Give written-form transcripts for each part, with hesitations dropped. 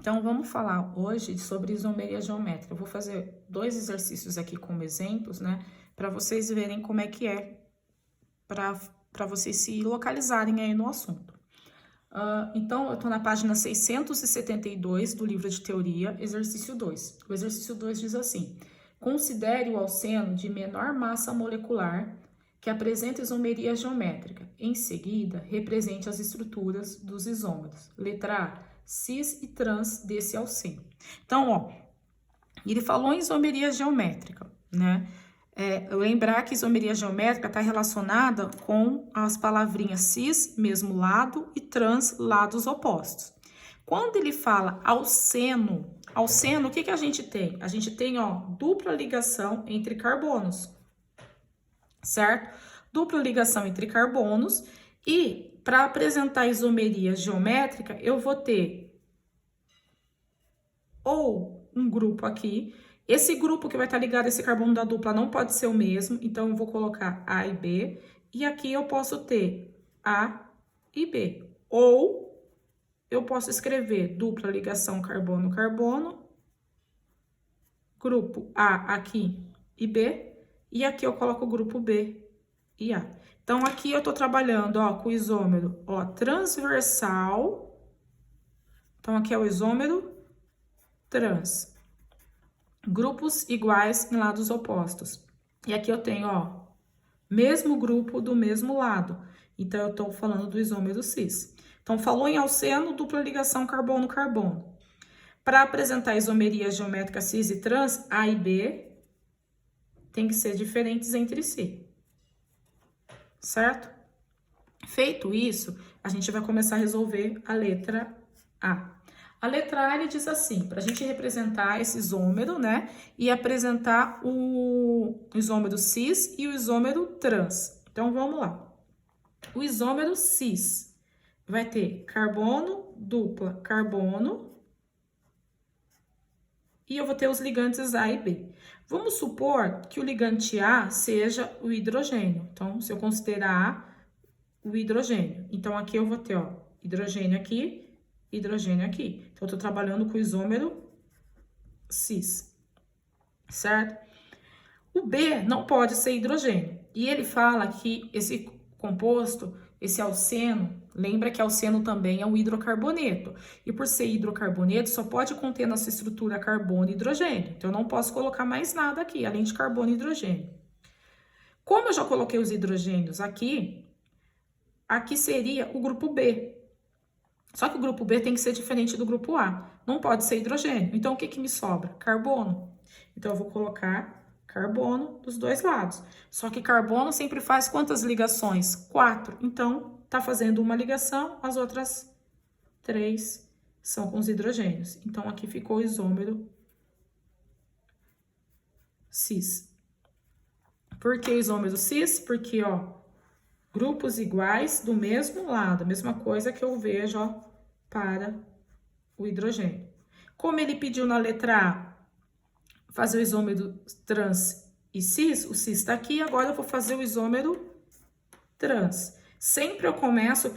Então, vamos falar hoje sobre isomeria geométrica. Eu vou fazer dois exercícios aqui como exemplos, né? Para vocês verem como é que é, para vocês se localizarem aí no assunto. Então, eu estou na página 672 do livro de teoria, exercício 2. O exercício 2 diz assim: considere o alceno de menor massa molecular que apresenta isomeria geométrica. Em seguida, represente as estruturas dos isômeros. Letra A, cis e trans desse alceno. Então, ó, ele falou em isomeria geométrica, né? Lembrar que isomeria geométrica está relacionada com as palavrinhas cis, mesmo lado, e trans, lados opostos. Quando ele fala alceno, o que a gente tem? A gente tem, ó, dupla ligação entre carbonos, certo? Dupla ligação entre carbonos, e para apresentar isomeria geométrica, eu vou ter ou um grupo aqui. Esse grupo que vai estar ligado a esse carbono da dupla não pode ser o mesmo, então eu vou colocar A e B. E aqui eu posso ter A e B. Ou eu posso escrever dupla ligação carbono-carbono, grupo A aqui e B. E aqui eu coloco o grupo B e A. Então, aqui eu tô trabalhando, ó, com o isômero, ó, transversal. Então, aqui é o isômero trans. Grupos iguais em lados opostos. E aqui eu tenho, ó, mesmo grupo do mesmo lado. Então, eu tô falando do isômero cis. Então, falou em alceno, dupla ligação carbono-carbono. Para apresentar a isomeria geométrica cis e trans, A e B tem que ser diferentes entre si. Certo? Feito isso, a gente vai começar a resolver a letra A. A letra A, ele diz assim, para a gente representar esse isômero, né, e apresentar o isômero cis e o isômero trans. Então, vamos lá. O isômero cis vai ter carbono, dupla, carbono, e eu vou ter os ligantes A e B. Vamos supor que o ligante A seja o hidrogênio. Então, se eu considerar A o hidrogênio. Então, aqui eu vou ter, ó, hidrogênio aqui, hidrogênio aqui. Então, eu tô trabalhando com o isômero cis, certo? O B não pode ser hidrogênio. E ele fala que esse composto, esse alceno, lembra que alceno também é um hidrocarboneto. E por ser hidrocarboneto, só pode conter na sua estrutura carbono e hidrogênio. Então, eu não posso colocar mais nada aqui, além de carbono e hidrogênio. Como eu já coloquei os hidrogênios aqui, aqui seria o grupo B. Só que o grupo B tem que ser diferente do grupo A. Não pode ser hidrogênio. Então, o que que me sobra? Carbono. Então, eu vou colocar carbono dos dois lados. Só que carbono sempre faz quantas ligações? 4. Então, tá fazendo uma ligação, as outras 3 são com os hidrogênios. Então, aqui ficou o isômero cis. Por que isômero cis? Porque, ó, grupos iguais do mesmo lado, a mesma coisa que eu vejo, ó, para o hidrogênio. Como ele pediu na letra A fazer o isômero trans e cis, o cis está aqui, agora eu vou fazer o isômero trans. Sempre eu começo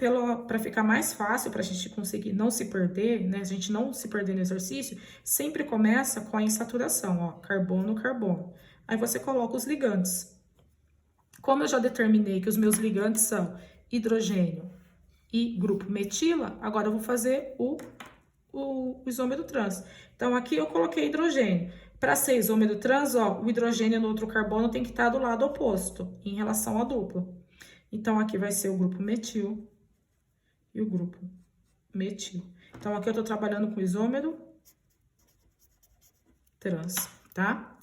para ficar mais fácil, para a gente conseguir não se perder, né? A gente não se perder no exercício, sempre começa com a insaturação, ó, carbono, carbono. Aí você coloca os ligantes. Como eu já determinei que os meus ligantes são hidrogênio e grupo metila, agora eu vou fazer o isômero trans. Então, aqui eu coloquei hidrogênio. Para ser isômero trans, ó, o hidrogênio no outro carbono tem que estar do lado oposto, em relação à dupla. Então, aqui vai ser o grupo metil e o grupo metil. Então, aqui eu tô trabalhando com isômero trans, tá?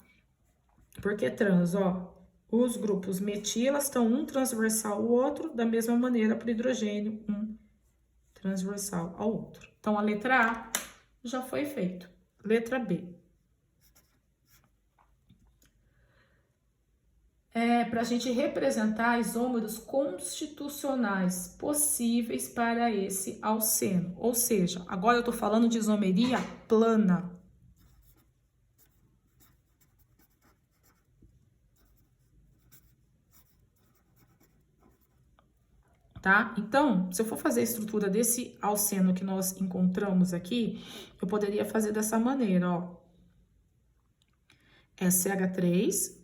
Por que trans, ó? Os grupos metilas estão um transversal ao outro, da mesma maneira para o hidrogênio, um transversal ao outro. Então, a letra A já foi feito. Letra B. Para a gente representar isômeros constitucionais possíveis para esse alceno. Ou seja, agora eu estou falando de isomeria plana. tá? Então, se eu for fazer a estrutura desse alceno que nós encontramos aqui, eu poderia fazer dessa maneira, ó. É CH3,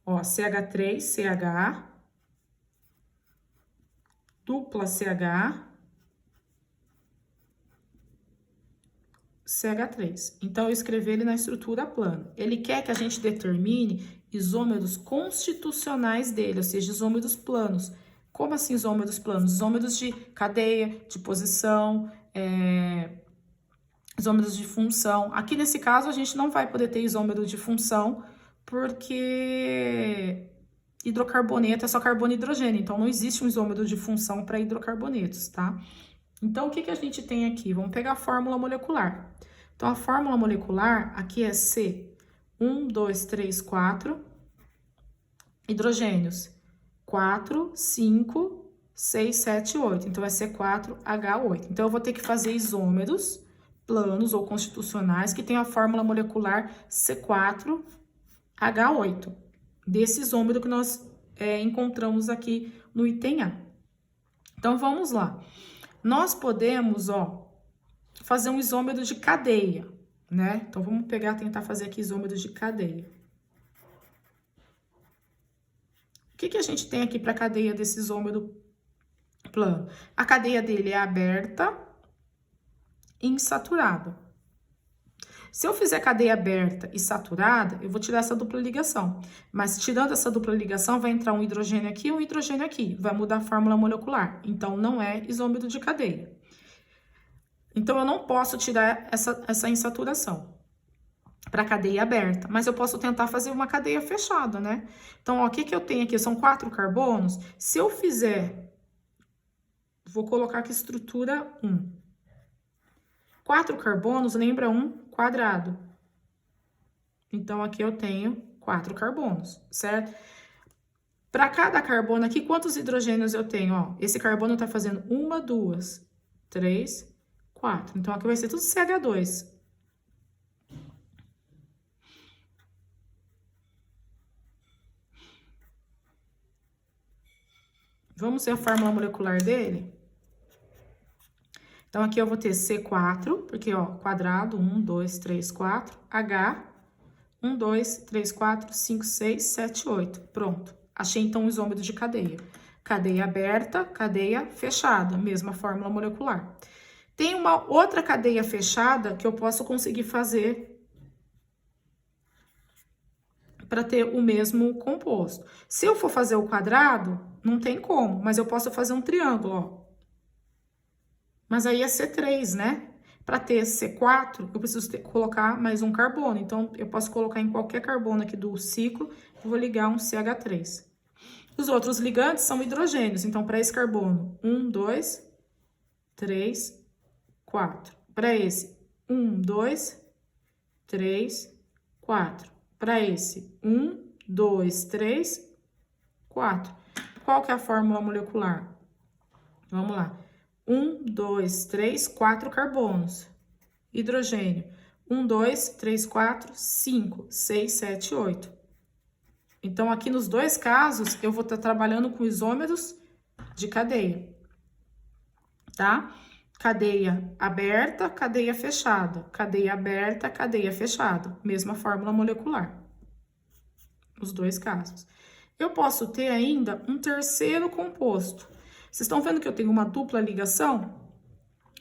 ó, CH3, CH, dupla CH, CH3. Então, eu escrevi ele na estrutura plano. Ele quer que a gente determine isômeros constitucionais dele, ou seja, isômeros planos. Como assim isômeros planos? Isômeros de cadeia, de posição, isômeros de função. Aqui, nesse caso, a gente não vai poder ter isômero de função, porque hidrocarboneto é só carbono e hidrogênio, então não existe um isômero de função para hidrocarbonetos, tá? Então, o que a gente tem aqui? Vamos pegar a fórmula molecular. Então, a fórmula molecular aqui é C, 1, 2, 3, 4, hidrogênios, 4, 5, 6, 7, 8. Então, é C4H8. Então, eu vou ter que fazer isômeros planos ou constitucionais que tem a fórmula molecular C4H8, desse isômero que nós encontramos aqui no item A. Então, vamos lá. Nós podemos, ó, fazer um isômero de cadeia, né? Então, vamos pegar, tentar fazer aqui isômeros de cadeia. O que a gente tem aqui para a cadeia desse isômero plano? A cadeia dele é aberta e insaturada. Se eu fizer cadeia aberta e saturada, eu vou tirar essa dupla ligação. Mas tirando essa dupla ligação, vai entrar um hidrogênio aqui e um hidrogênio aqui. Vai mudar a fórmula molecular. Então, não é isômero de cadeia. Então, eu não posso tirar essa insaturação para cadeia aberta. Mas eu posso tentar fazer uma cadeia fechada, né? Então, ó, o que eu tenho aqui? São 4 carbonos. Se eu fizer... Vou colocar aqui estrutura 1. 4 carbonos lembra um quadrado. Então, aqui eu tenho 4 carbonos, certo? Para cada carbono aqui, quantos hidrogênios eu tenho? Ó, esse carbono tá fazendo 1, 2, 3, 4. Então, aqui vai ser tudo CH2. Vamos ver a fórmula molecular dele? Então, aqui eu vou ter C4, porque, ó, quadrado, 1, 2, 3, 4. H, 1, 2, 3, 4, 5, 6, 7, 8. Pronto. Achei, então, o isômero de cadeia. Cadeia aberta, cadeia fechada. Mesma fórmula molecular. Tem uma outra cadeia fechada que eu posso conseguir fazer para ter o mesmo composto. Se eu for fazer o quadrado, não tem como, mas eu posso fazer um triângulo, ó. Mas aí é C3, né? Para ter C4, eu preciso colocar mais um carbono. Então, eu posso colocar em qualquer carbono aqui do ciclo, eu vou ligar um CH3. Os outros ligantes são hidrogênios. Então, para esse carbono, 1, 2, 3, 4. Para esse, 1, 2, 3, 4. Para esse, 1, 2, 3, 4. Qual que é a fórmula molecular? Vamos lá. 1, 2, 3, 4 carbonos. Hidrogênio. 1, 2, 3, 4, 5, 6, 7, 8. Então, aqui nos dois casos, eu vou estar trabalhando com isômeros de cadeia, tá? Cadeia aberta, cadeia fechada. Cadeia aberta, cadeia fechada. Mesma fórmula molecular. Os dois casos. Eu posso ter ainda um terceiro composto. Vocês estão vendo que eu tenho uma dupla ligação?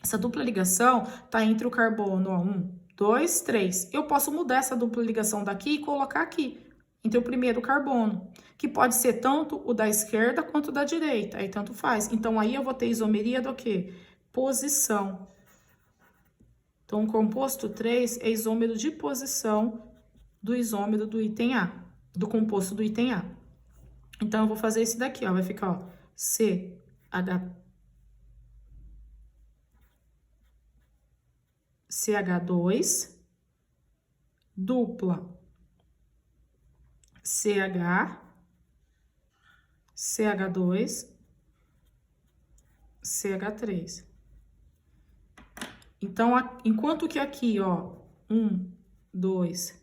Essa dupla ligação tá entre o carbono, ó, 1, 2, 3. Eu posso mudar essa dupla ligação daqui e colocar aqui, entre o primeiro carbono, que pode ser tanto o da esquerda quanto o da direita, aí tanto faz. Então, aí eu vou ter isomeria do quê? Posição. Então, o composto 3 é isômero de posição do isômero do item A, do composto do item A. Então, eu vou fazer esse daqui, ó, vai ficar, ó, CH2, dupla CH, CH2, CH3. Então, enquanto que aqui, ó, 1, 2,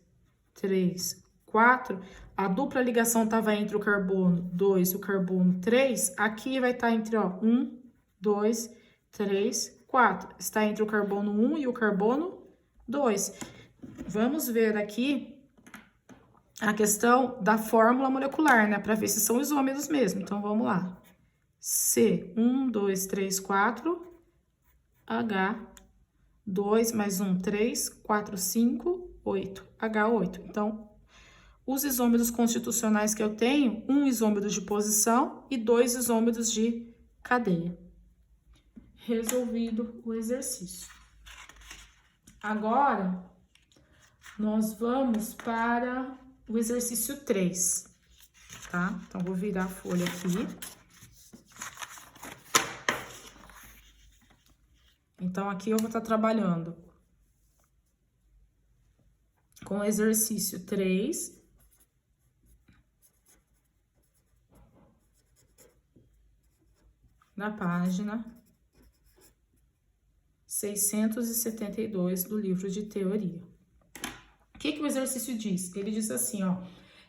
3, 4, a dupla ligação estava entre o carbono 2 e o carbono 3, aqui vai estar entre, ó, 1, 2, 3, 4. Está entre o carbono 1 e o carbono 2. Vamos ver aqui a questão da fórmula molecular, né? Para ver se são isômeros mesmo. Então, vamos lá. C, 1, 2, 3, 4. H, 2 mais 1, 3, 4, 5, 8. H8. Então, os isômeros constitucionais que eu tenho, um isômero de posição e 2 isômeros de cadeia. Resolvido o exercício. Agora, nós vamos para o exercício 3, tá? Então, vou virar a folha aqui. Então, aqui eu vou estar trabalhando com o exercício 3. Na página 672 do livro de teoria. O que o exercício diz? Ele diz assim, ó.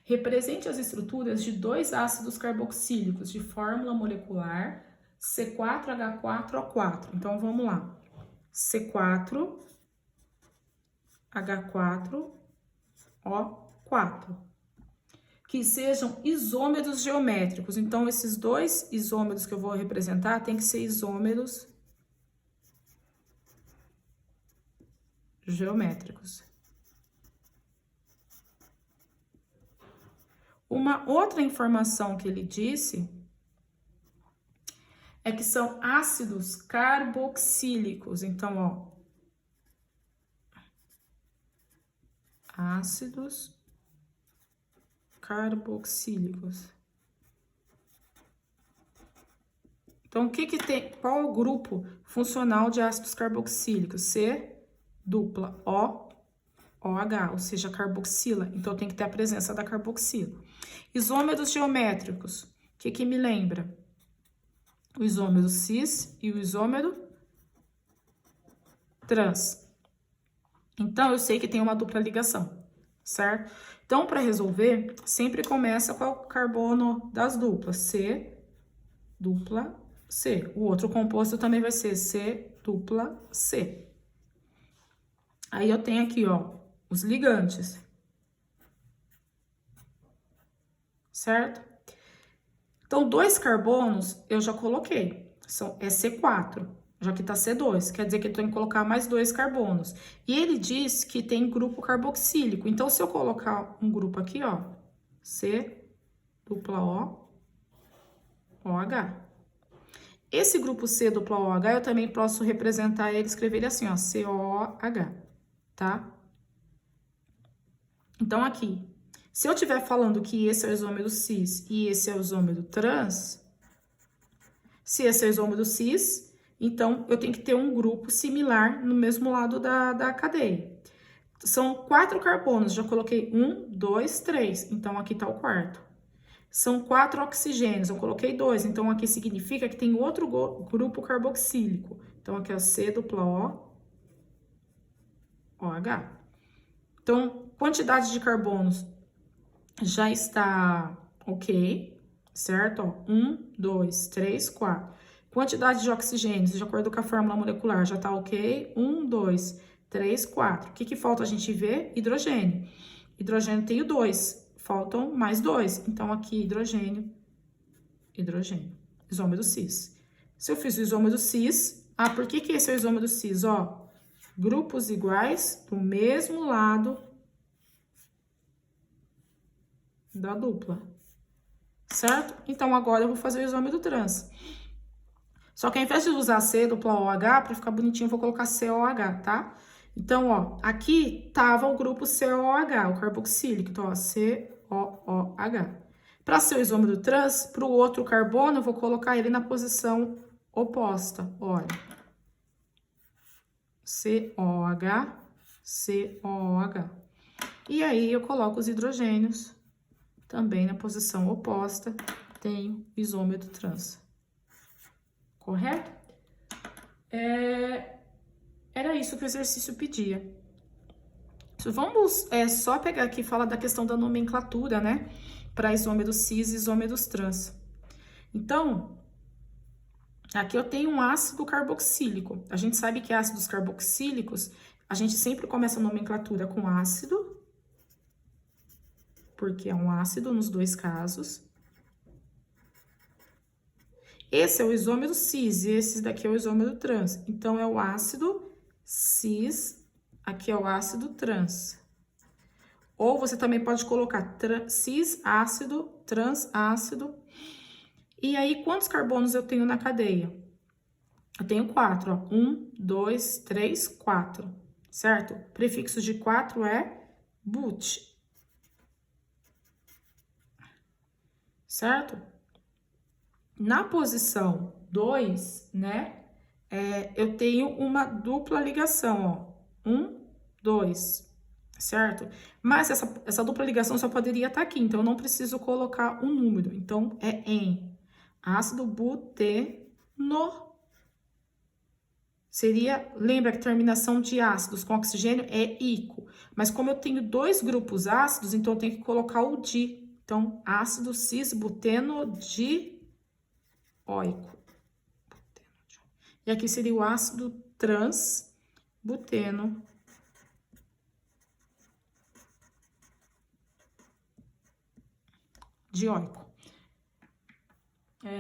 Represente as estruturas de 2 ácidos carboxílicos de fórmula molecular C4H4O4. Então, vamos lá. C4H4O4. Que sejam isômeros geométricos. Então, esses 2 isômeros que eu vou representar tem que ser isômeros geométricos. Uma outra informação que ele disse é que são ácidos carboxílicos. Então, ó, ácidos carboxílicos. Então, o que tem? Qual é o grupo funcional de ácidos carboxílicos? C, dupla O, OH, ou seja, carboxila. Então, tem que ter a presença da carboxila. Isômeros geométricos. O que me lembra? O isômero cis e o isômero trans. Então, eu sei que tem uma dupla ligação, certo? Então, para resolver, sempre começa com o carbono das duplas. C, dupla C. O outro composto também vai ser C, dupla C. Aí, eu tenho aqui, ó, os ligantes. Certo? Então, 2 carbonos eu já coloquei. É C4, já que tá C2. Quer dizer que eu tenho que colocar mais 2 carbonos. E ele diz que tem grupo carboxílico. Então, se eu colocar um grupo aqui, ó, C, dupla O, OH. Esse grupo C, dupla OH, eu também posso representar ele, escrever ele assim, ó, COH, tá? Então, aqui, se eu estiver falando que esse é o isômero cis e esse é o isômero trans, se esse é o isômero cis, então eu tenho que ter um grupo similar no mesmo lado da cadeia. São 4 carbonos, já coloquei 1, 2, 3, então aqui tá o quarto. São 4 oxigênios, eu coloquei 2, então aqui significa que tem outro grupo carboxílico. Então aqui é o C, dupla O, OH. Então, quantidade de carbonos já está ok, certo? Ó, 1, 2, 3, 4. Quantidade de oxigênios, de acordo com a fórmula molecular, já está ok? 1, 2, 3, 4. O que falta a gente ver? Hidrogênio. Hidrogênio tem o 2, faltam mais 2. Então, aqui, hidrogênio, hidrogênio. Isômero cis. Se eu fiz o isômero cis, por que esse é o isômero cis? Ó, grupos iguais do mesmo lado da dupla, certo? Então, agora eu vou fazer o isômero trans. Só que ao invés de usar C, dupla OH, para ficar bonitinho, eu vou colocar COH, tá? Então, ó, aqui tava o grupo COH, o carboxílico. Então, ó, COOH. Para ser o isômero trans, para o outro carbono, eu vou colocar ele na posição oposta. Olha. COH, COH. E aí, eu coloco os hidrogênios também na posição oposta, tenho isômero trans. Correto? Era isso que o exercício pedia. Vamos só pegar aqui e falar da questão da nomenclatura, né? Para isômeros cis e isômeros trans. Então, aqui eu tenho um ácido carboxílico. A gente sabe que ácidos carboxílicos, a gente sempre começa a nomenclatura com ácido, porque é um ácido nos dois casos. Esse é o isômero cis e esse daqui é o isômero trans. Então, é o ácido cis, aqui é o ácido trans. Ou você também pode colocar cis ácido, trans ácido. E aí, quantos carbonos eu tenho na cadeia? Eu tenho 4, ó. 1, 2, 3, 4, certo? O prefixo de 4 é but, certo? Na posição 2, né, eu tenho uma dupla ligação, ó. 1, 2, certo? Mas essa dupla ligação só poderia estar aqui, então eu não preciso colocar um número. Então, é em ácido buteno. Seria, lembra que terminação de ácidos com oxigênio é ico. Mas como eu tenho dois grupos ácidos, então eu tenho que colocar o di. Então, ácido cis-buteno dioico. E aqui seria o ácido trans-buteno dioico.